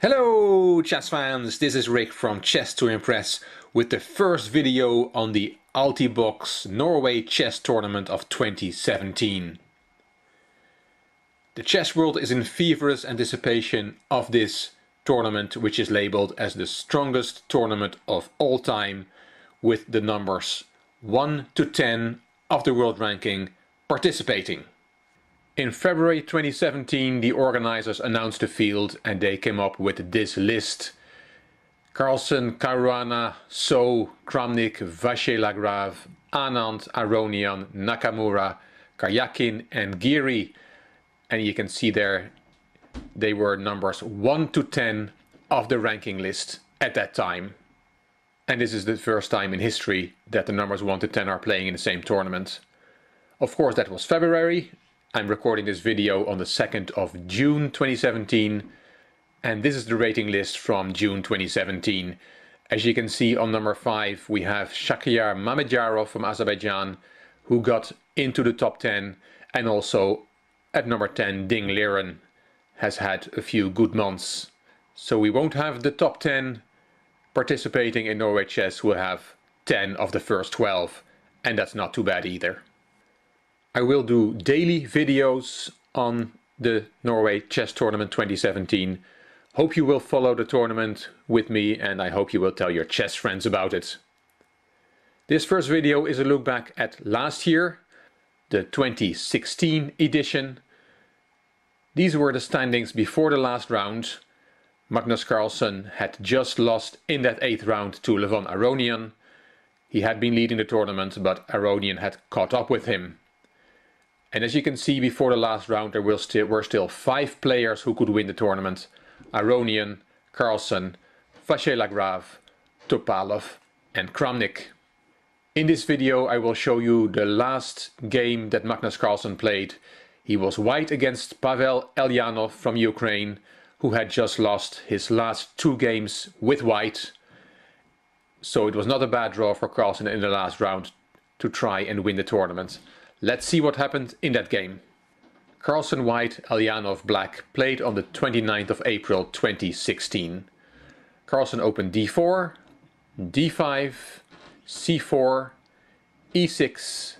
Hello chess fans, this is Rick from Chess to Impress with the first video on the Altibox Norway Chess Tournament of 2017. The chess world is in feverish anticipation of this tournament, which is labeled as the strongest tournament of all time, with the numbers 1 to 10 of the world ranking participating. In February 2017, the organizers announced the field and they came up with this list. Carlsen, Caruana, So, Kramnik, Vachier-Lagrave, Anand, Aronian, Nakamura, Karyakin and Giri. And you can see there they were numbers 1 to 10 of the ranking list at that time. And this is the first time in history that the numbers 1 to 10 are playing in the same tournament. Of course, that was February. I'm recording this video on the 2nd of June 2017, and this is the rating list from June 2017. As you can see, on number 5 we have Shakhyar Mamedyarov from Azerbaijan, who got into the top 10, and also at number 10 Ding Liren has had a few good months. So we won't have the top 10 participating in Norway Chess. We'll have 10 of the first 12, and that's not too bad either. I will do daily videos on the Norway Chess Tournament 2017. Hope you will follow the tournament with me, and I hope you will tell your chess friends about it. This first video is a look back at last year, the 2016 edition. These were the standings before the last round. Magnus Carlsen had just lost in that 8th round to Levon Aronian. He had been leading the tournament, but Aronian had caught up with him. And as you can see, before the last round there were still 5 players who could win the tournament. Aronian, Carlsen, Vachier-Lagrave, Topalov and Kramnik. In this video I will show you the last game that Magnus Carlsen played. He was white against Pavel Eljanov from Ukraine, who had just lost his last 2 games with white. So it was not a bad draw for Carlsen in the last round to try and win the tournament. Let's see what happened in that game. Carlsen white, Eljanov black played on the 29th of April 2016. Carlsen opened d4, d5, c4, e6,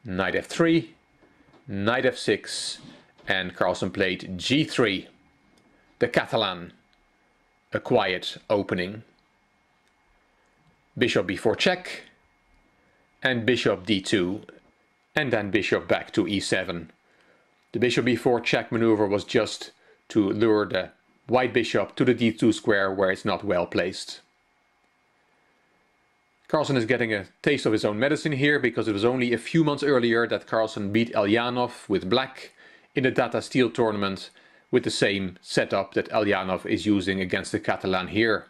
knight f3, knight f6, and Carlsen played g3, the Catalan, a quiet opening. Bishop b4 check, and bishop d2, and then bishop back to e7. The bishop b4 check maneuver was just to lure the white bishop to the d2 square where it's not well placed. Carlsen is getting a taste of his own medicine here, because it was only a few months earlier that Carlsen beat Eljanov with black in the Data Steel tournament with the same setup that Eljanov is using against the Catalan here.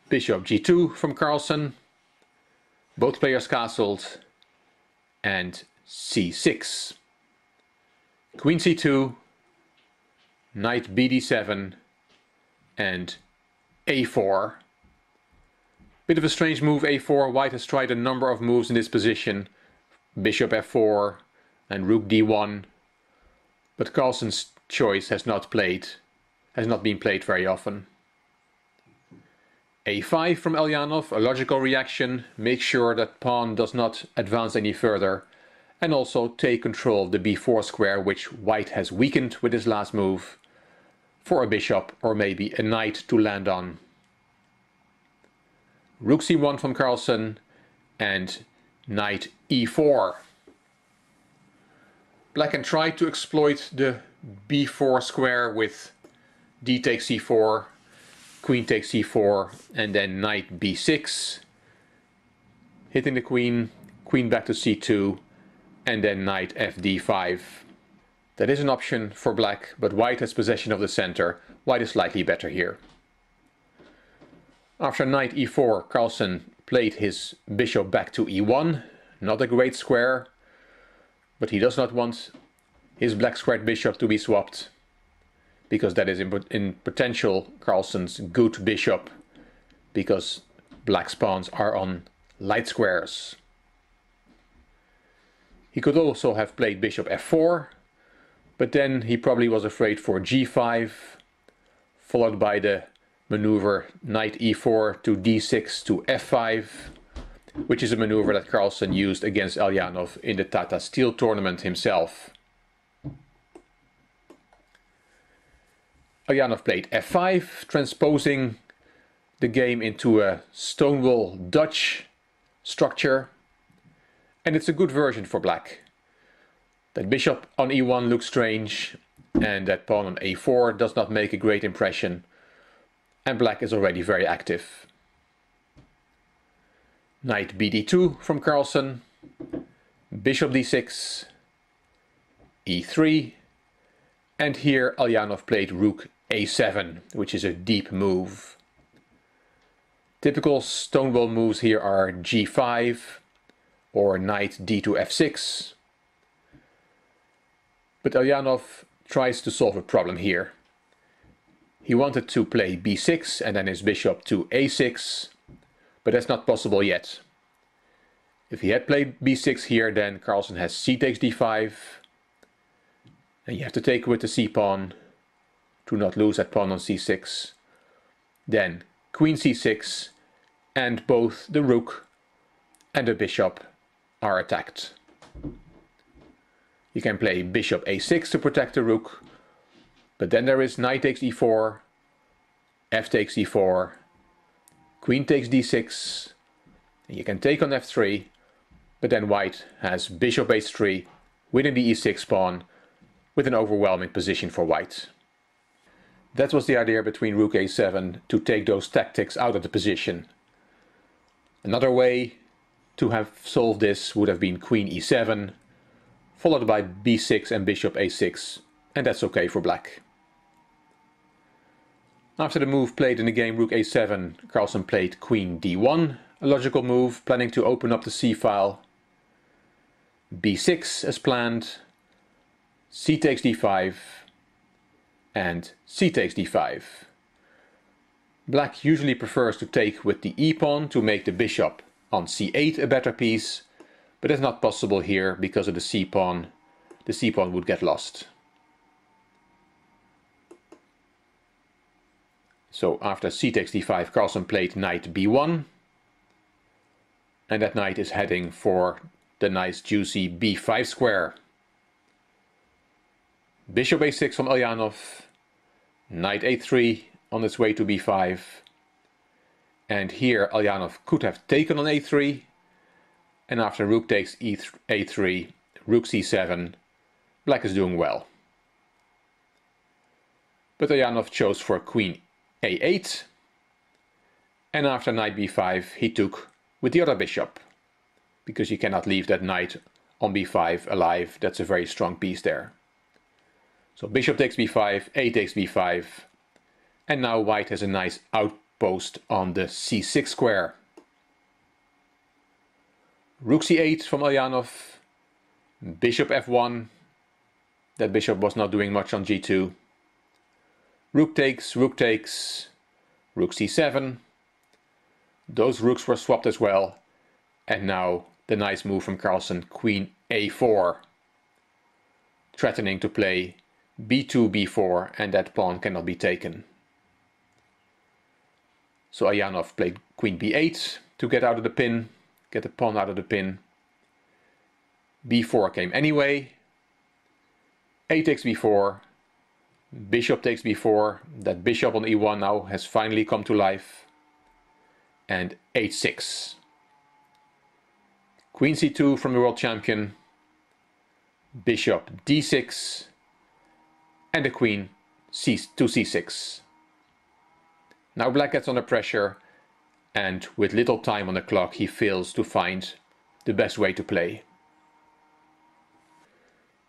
Bishop g2 from Carlsen, both players castled, and c6. Queen c2, knight bd7, and a4. Bit of a strange move, a4. White has tried a number of moves in this position. Bishop f4 and rook d1. But Carlsen's choice has not been played very often. a5 from Eljanov, a logical reaction. Make sure that pawn does not advance any further, and also take control of the b4 square, which white has weakened with his last move, for a bishop or maybe a knight to land on. Rook c1 from Carlsen and knight e4. Black can try to exploit the b4 square with d takes c4, queen takes c4, and then knight b6, hitting the queen, queen back to c2, and then knight fd5. That is an option for black, but white has possession of the center. White is slightly better here. After knight e4, Carlsen played his bishop back to e1. Not a great square, but he does not want his black squared bishop to be swapped, because that is in potential Carlsen's good bishop, because black's pawns are on light squares. He could also have played bishop f4, but then he probably was afraid for g5, followed by the maneuver knight e4 to d6 to f5, which is a maneuver that Carlsen used against Eljanov in the Tata Steel tournament himself. Eljanov played f5, transposing the game into a Stonewall Dutch structure, and it's a good version for black. That bishop on e1 looks strange, and that pawn on a4 does not make a great impression, and black is already very active. Knight bd2 from Carlsen, bishop d6, e3, and here Eljanov played rook a7, which is a deep move. Typical Stonewall moves here are g5 or knight d to f6. But Eljanov tries to solve a problem here. He wanted to play b6 and then his bishop to a6, but that's not possible yet. If he had played b6 here, then Carlsen has c takes d5, and you have to take with the c pawn to not lose that pawn on c6. Then queen c6, and both the rook and the bishop are attacked. You can play bishop a6 to protect the rook, but then there is knight takes e4, f takes e4, queen takes d6, and you can take on f3, but then white has bishop h3, winning the e6 pawn with an overwhelming position for white. That was the idea between rook a7 to take those tactics out of the position. Another way to have solved this would have been queen e7, followed by b6 and bishop a6, and that's okay for black. After the move played in the game rook a7, Carlsen played queen d1, a logical move, planning to open up the c-file. b6 as planned, c takes d5, and c takes d5. Black usually prefers to take with the e-pawn to make the bishop on c8 a better piece, but it's not possible here because of the c-pawn. The c-pawn would get lost. So after c takes d5, Carlsen played knight b1, and that knight is heading for the nice juicy b5 square. Bishop a6 from Eljanov, knight a3 on its way to b5, and here Eljanov could have taken on a3, and after rook takes a3, rook c7, black is doing well. But Eljanov chose for queen a8, and after knight b5 he took with the other bishop, because you cannot leave that knight on b5 alive. That's a very strong piece there. So bishop takes b5, a takes b5, and now white has a nice outpost on the c6 square. Rook c8 from Eljanov, bishop f1, that bishop was not doing much on g2. Rook takes, rook c7, those rooks were swapped as well, and now the nice move from Carlsen, queen a4, threatening to play b2, b4, and that pawn cannot be taken. So Eljanov played queen b8 to get out of the pin, get the pawn out of the pin. b4 came anyway. a takes b4, bishop takes b4, that bishop on e1 now has finally come to life, and h6. Queen c2 from the world champion, bishop d6, and the queen to c6. Now black gets under pressure, and with little time on the clock he fails to find the best way to play.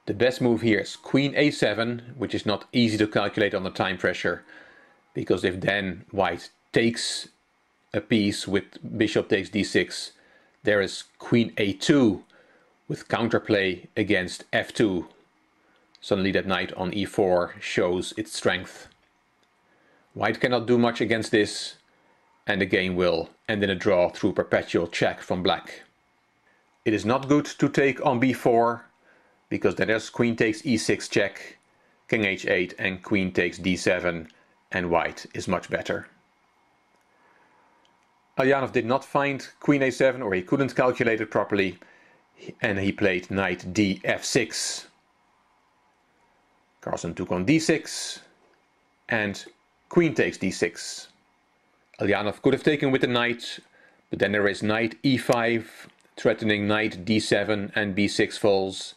The best move here is queen a7, which is not easy to calculate under time pressure, because if then white takes a piece with bishop takes d6, there is queen a2 with counterplay against f2. Suddenly that knight on e4 shows its strength. White cannot do much against this, and the game will end in a draw through perpetual check from black. It is not good to take on b4, because then there's queen takes e6 check, king h8, and queen takes d7, and white is much better. Eljanov did not find queen a7, or he couldn't calculate it properly, and he played knight d f6. Carlsen took on d6 and queen takes d6. Eljanov could have taken with the knight, but then there is knight e5 threatening knight d7 and b6 falls.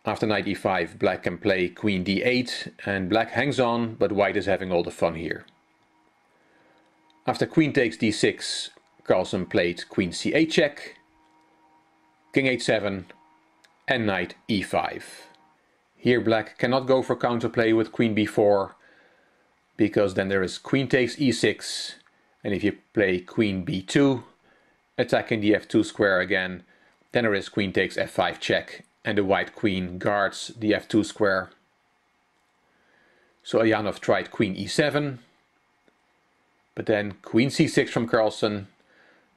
After knight e5, black can play queen d8 and black hangs on, but white is having all the fun here. After queen takes d6, Carlsen played queen c8 check, king h7 and knight e5. Here black cannot go for counterplay with queen b4, because then there is queen takes e6, and if you play queen b2, attacking the f2 square again, then there is queen takes f5 check, and the white queen guards the f2 square. So Eljanov tried queen e7, but then queen c6 from Carlsen.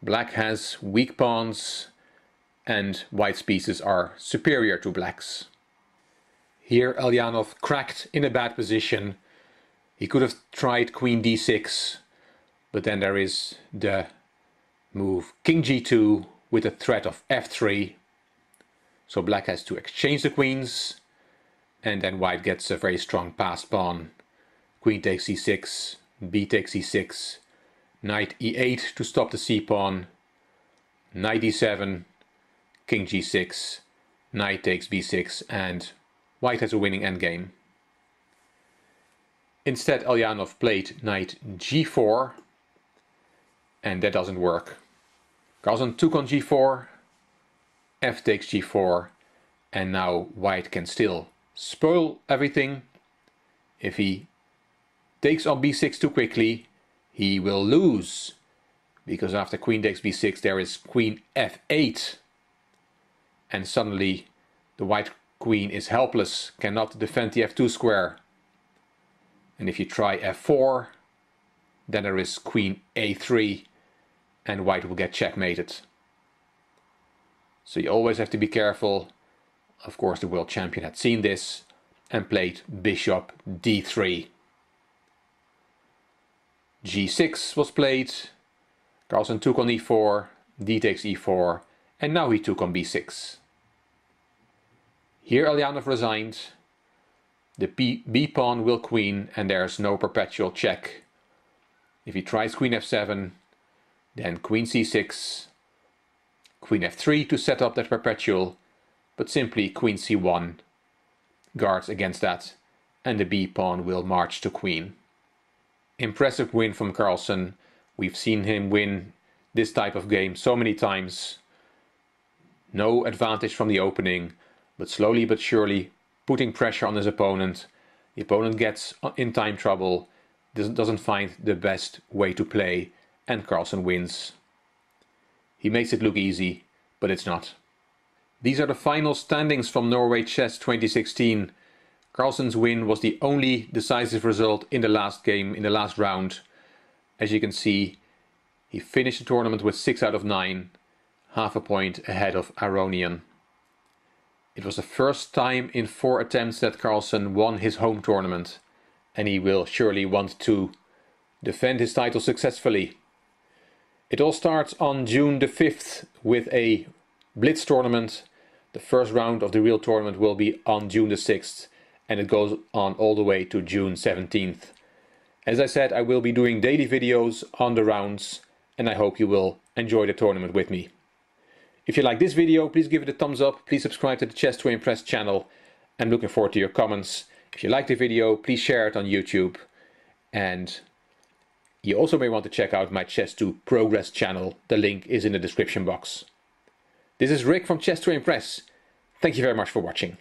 Black has weak pawns, and white's pieces are superior to black's. Here Eljanov cracked in a bad position. He could have tried queen d6, but then there is the move king g2 with a threat of f3. So black has to exchange the queens, and then white gets a very strong passed pawn. Queen takes e6, b takes e6, knight e8 to stop the c-pawn, knight e7, king g6, knight takes b6, and white has a winning endgame. Instead, Eljanov played knight g4, and that doesn't work. Carlsen took on g4, f takes g4, and now white can still spoil everything. If he takes on b6 too quickly, he will lose, because after queen takes b6 there is queen f8, and suddenly the white queen is helpless, cannot defend the f2 square. And if you try f4, then there is queen a3, and white will get checkmated. So you always have to be careful. Of course, the world champion had seen this and played bishop d3. g6 was played. Carlsen took on e4, d takes e4, and now he took on b6. Here Eljanov resigned. The b pawn will queen, and there's no perpetual check. If he tries queen f7, then queen c6, queen f3 to set up that perpetual, but simply queen c1 guards against that, and the b pawn will march to queen. Impressive win from Carlsen. We've seen him win this type of game so many times. No advantage from the opening, but slowly but surely putting pressure on his opponent. The opponent gets in time trouble, doesn't find the best way to play, and Carlsen wins. He makes it look easy, but it's not. These are the final standings from Norway Chess 2016. Carlsen's win was the only decisive result in the last game, in the last round. As you can see, he finished the tournament with 6 out of 9, half a point ahead of Aronian. It was the first time in 4 attempts that Carlsen won his home tournament, and he will surely want to defend his title successfully. It all starts on June the 5th with a Blitz tournament. The first round of the real tournament will be on June the 6th, and it goes on all the way to June 17th. As I said, I will be doing daily videos on the rounds, and I hope you will enjoy the tournament with me. If you like this video, please give it a thumbs up, please subscribe to the Chess to Impress channel. I'm looking forward to your comments. If you like the video, please share it on YouTube. And you also may want to check out my Chess to Progress channel. The link is in the description box. This is Rick from Chess to Impress. Thank you very much for watching.